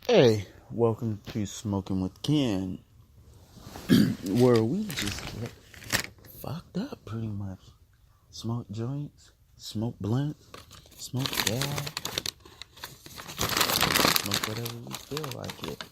Hey, welcome to Smoking with Ken, where we just get fucked up pretty much. Smoke joints, smoke blunt, smoke dab, smoke whatever we feel like it.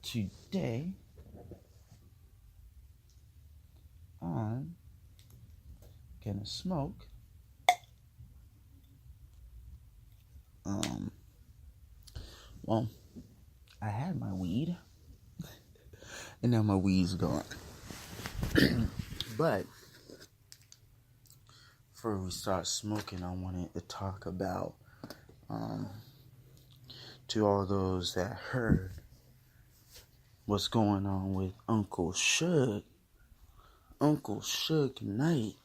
Today, I'm gonna smoke, well, I had my weed, and now my weed's gone. But before we start smoking, I wanted to talk about, to all those that heard what's going on with Uncle Suge Knight,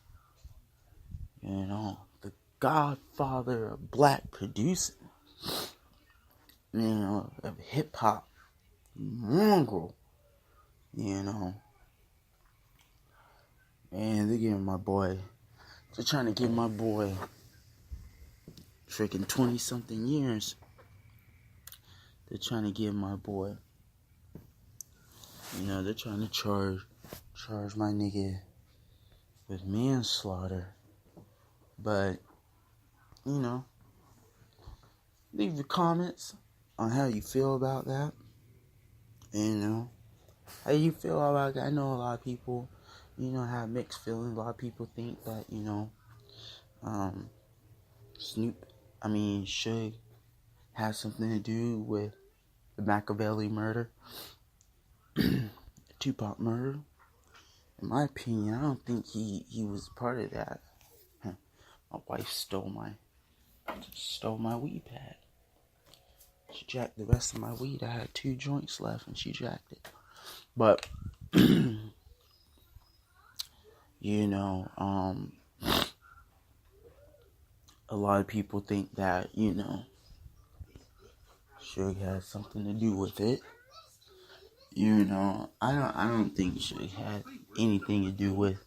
the godfather of black producing, of hip hop, mongrel, and they're trying to give my boy freaking 20 something years. They're trying to give my boy, they're trying to charge my nigga with manslaughter. But, leave your comments on how you feel about that. How you feel about that. I know a lot of people, have mixed feelings. A lot of people think that, Suge has something to do with the Machiavelli murder, Tupac murder. In my opinion, I don't think he was part of that. My wife stole my weed pad. She jacked the rest of my weed. I had 2 joints left, and she jacked it. But, a lot of people think that, Suge has something to do with it. I don't think Suge had anything to do with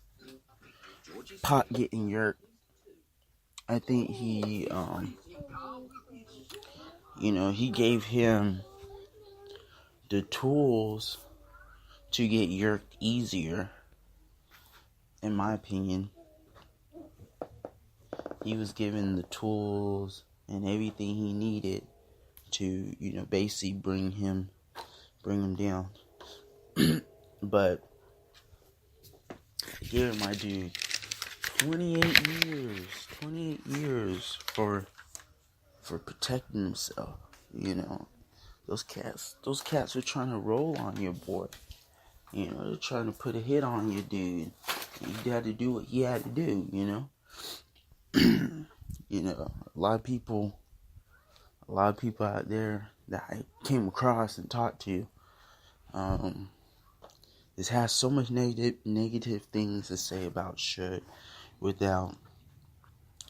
Pac getting yerked. I think he gave him the tools to get yerked easier. In my opinion, he was given the tools and everything he needed to, basically bring him down. But giving my dude 28 years for protecting himself. Those cats are trying to roll on your boy. They're trying to put a hit on you, dude. You had to do what you had to do. A lot of people out there that I came across and talked to, this has so much negative things to say about Suge without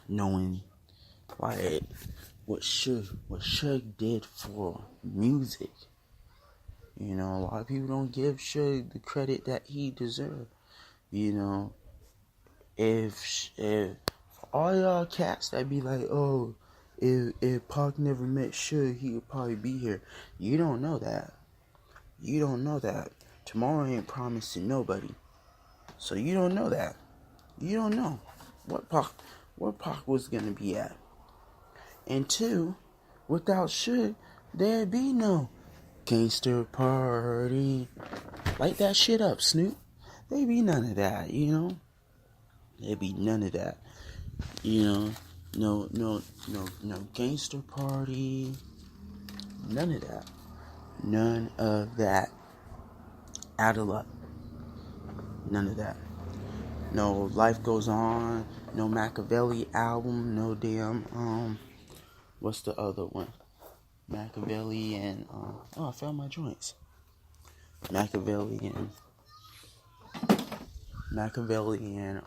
knowing what Suge did for music. A lot of people don't give Suge the credit that he deserved. If all y'all cats that be like, oh, if Pac never met Suge, he would probably be here. You don't know that. Tomorrow ain't promised to nobody. So you don't know that. You don't know where Pac was gonna be at. And 2, without Suge, there'd be no gangster party. Light that shit up, Snoop. There'd be none of that, There'd be none of that. No gangster party. None of that. None of that. Out of luck. None of that. No Life Goes On. No Machiavelli album. No damn, what's the other one? Machiavelli and, I found my joints. Machiavelli and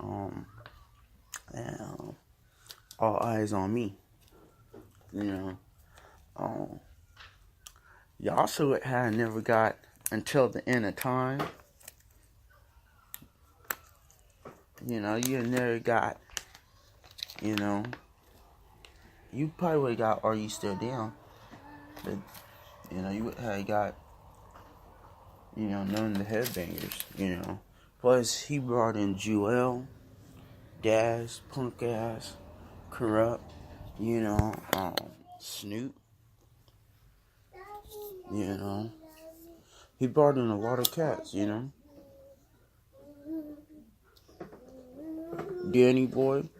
All Eyes on Me. Y'all saw it had never got Until the End of Time. You never got, you probably would have got Are You Still Down. But, you had got, none of the headbangers, Plus, he brought in Jewel, Daz, Punk Ass, Corrupt, Snoop, He brought in a lot of cats, Danny Boy, you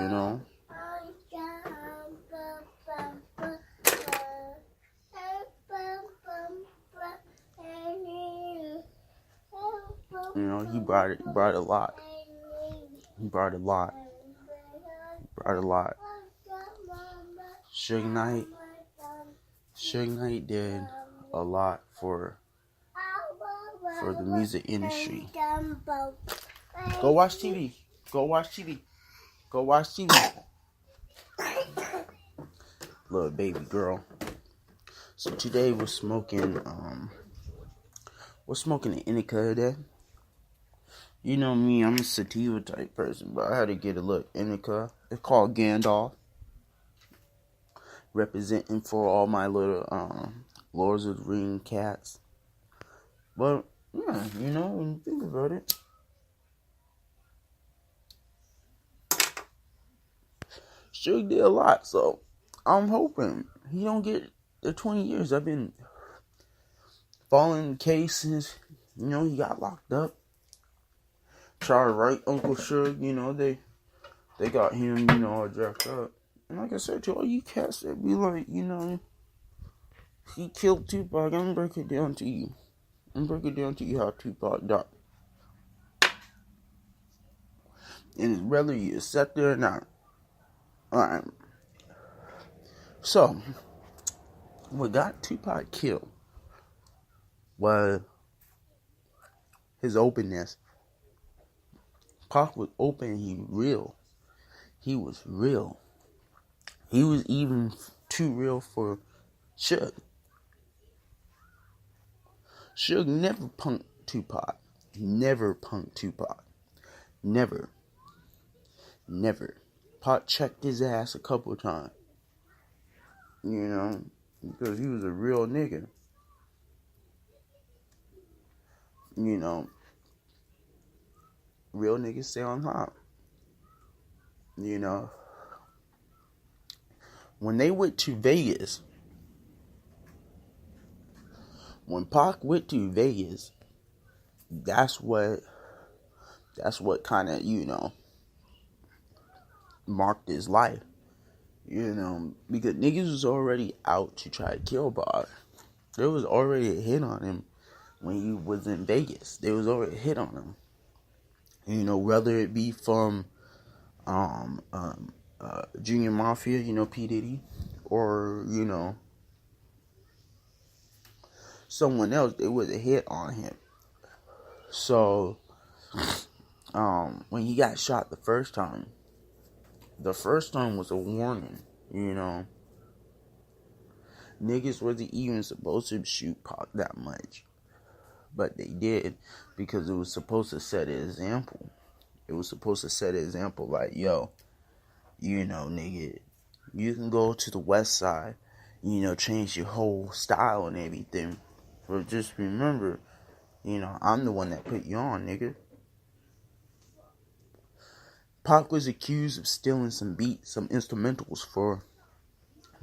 know. He brought a lot. He brought a lot. Suge Knight did a lot for the music industry. Go watch TV. Little baby girl. So today we're smoking an indica today. You know me, I'm a sativa type person, but I had to get a little indica. It's called Gandalf. Representing for all my little Lords of the Ring cats. But yeah, when you think about it, Suge did a lot, so I'm hoping he don't get the 20 years. I've been following cases. He got locked up. Try to write Uncle Suge, they got him, all jacked up. And like I said to all you cats that be like, he killed Tupac, I'm gonna break it down to you. How Tupac died. And whether you accept it or not. Alright. So, what got Tupac killed was his openness. Pac was open, he was real. He was even too real for Suge. Suge never punked Tupac. Never. Pac checked his ass a couple times. Because he was a real nigga. Real niggas stay on top. When they went to Vegas, when Pac went to Vegas, that's what kind of, marked his life. Because niggas was already out to try to kill Pac. There was already a hit on him when he was in Vegas. There was already a hit on him. Whether it be from Junior Mafia, P. Diddy, or, someone else, there was a hit on him. So, when he got shot the first time was a warning, Niggas wasn't even supposed to shoot Pac that much. But they did, because it was supposed to set an example. Like, yo, nigga, you can go to the west side, change your whole style and everything. But just remember, I'm the one that put you on, nigga. Pac was accused of stealing some beats, some instrumentals for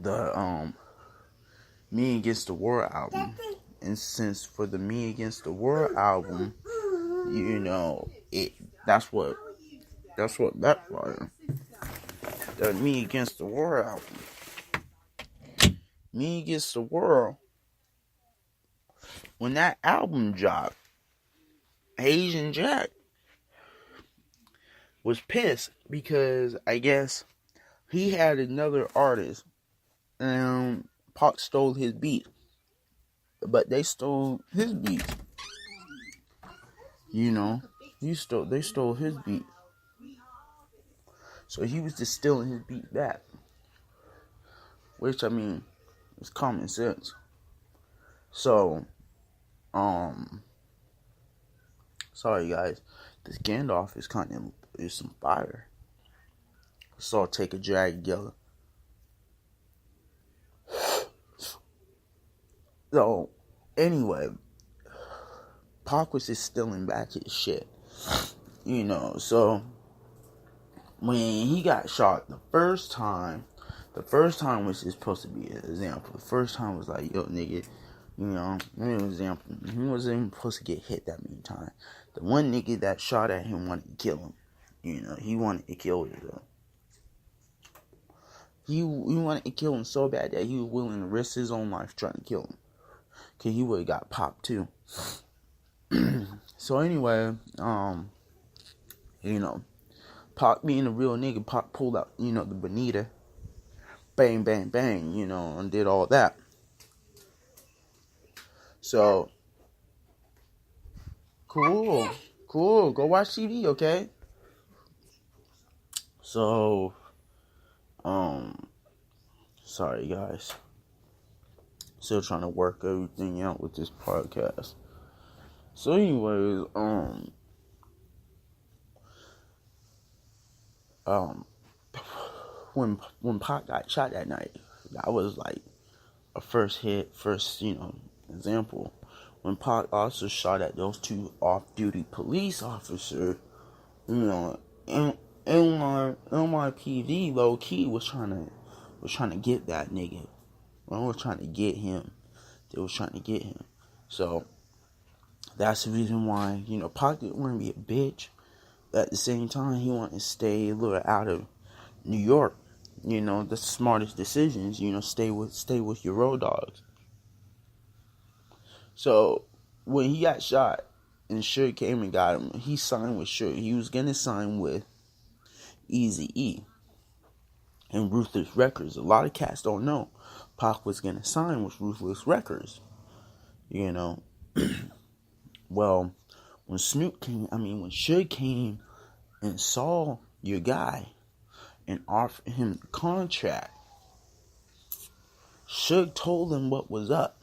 the Me Against the World album. And since for the Me Against the World album, that's what backfired. The Me Against the World album. Me Against the World. When that album dropped, Asian Jack was pissed because I guess he had another artist and Pac stole his beat. But they stole his beat. They stole his beat. So he was just stealing his beat back. Which, is common sense. So, sorry guys. This Gandalf is some fire. So I'll take a drag together. So, anyway, Pac was just stealing back his shit. So when he got shot the first time was just supposed to be an example. The first time was like, yo, nigga, an example. He wasn't even supposed to get hit that many times. The one nigga that shot at him wanted to kill him. He wanted to kill him. He wanted to kill him so bad that he was willing to risk his own life trying to kill him. Cause he would have got popped too. So anyway, Pac being a real nigga, Pac pulled out, the Bonita. Bang, bang, bang, and did all that. So, cool. Go watch TV, okay? So, sorry guys. Still trying to work everything out with this podcast. So anyways, when Pac got shot that night, that was like a first example. When Pac also shot at those two off-duty police officers, NYPD low key was trying to get that nigga. They were trying to get him. So that's the reason why, Pac didn't want to be a bitch. But at the same time, he wanted to stay a little out of New York. The smartest decisions, stay with your road dogs. So when he got shot and Suge came and got him, he signed with Suge. He was gonna sign with Eazy-E and Ruthless Records. A lot of cats don't know Pac was gonna sign with Ruthless Records. Well, when Suge came and saw your guy and offered him the contract, Suge told him what was up.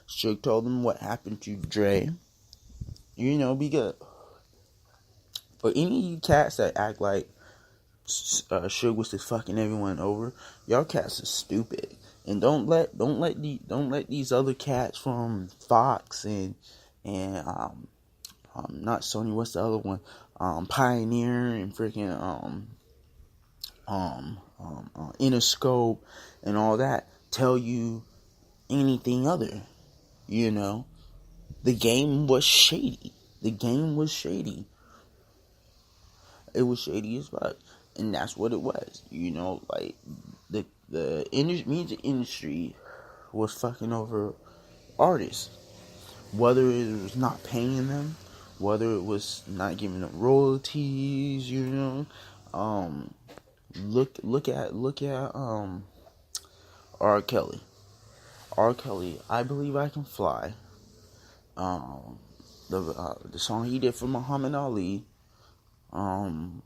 Suge told him what happened to Dre. Because for any of you cats that act like Suge was just fucking everyone over, y'all cats are stupid. And don't let these other cats from Fox and not Sony, what's the other one? Pioneer and freaking Interscope and all that tell you anything other. The game was shady. It was shady as fuck, and that's what it was. Like the music industry was fucking over artists, whether it was not paying them, whether it was not giving them royalties. Look at R. Kelly. I Believe I Can Fly. The song he did for Muhammad Ali. Bump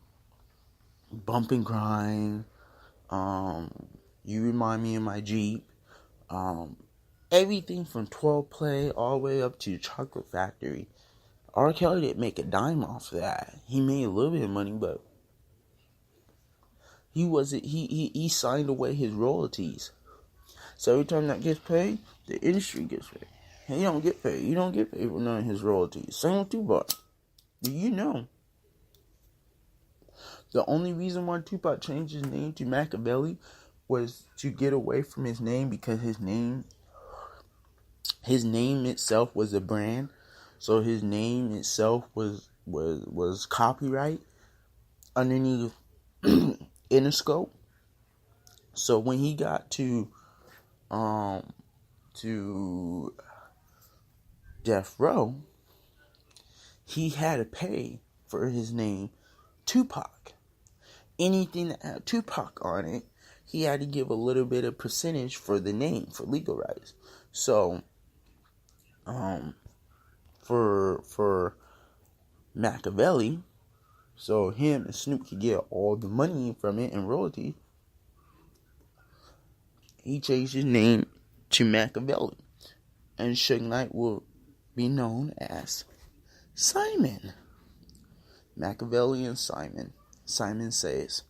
and Grind. You Remind Me of My Jeep. Everything from 12 Play all the way up to Chocolate Factory. R. Kelly didn't make a dime off of that. He made a little bit of money, but he signed away his royalties. So every time that gets paid, the industry gets paid. He don't get paid. You don't get paid for none of his royalties. Same with Tupac. The only reason why Tupac changed his name to Machiavelli was to get away from his name, because his name itself was a brand. So his name itself was copyright underneath Interscope. So when he got to Death Row, he had to pay for his name Tupac. Anything that had Tupac on it, he had to give a little bit of percentage for the name, for legal rights. So for Machiavelli, so him and Snoop could get all the money from it and royalty, he changed his name to Machiavelli, and Suge Knight will be known as Simon. Machiavelli and Simon. Simon Says.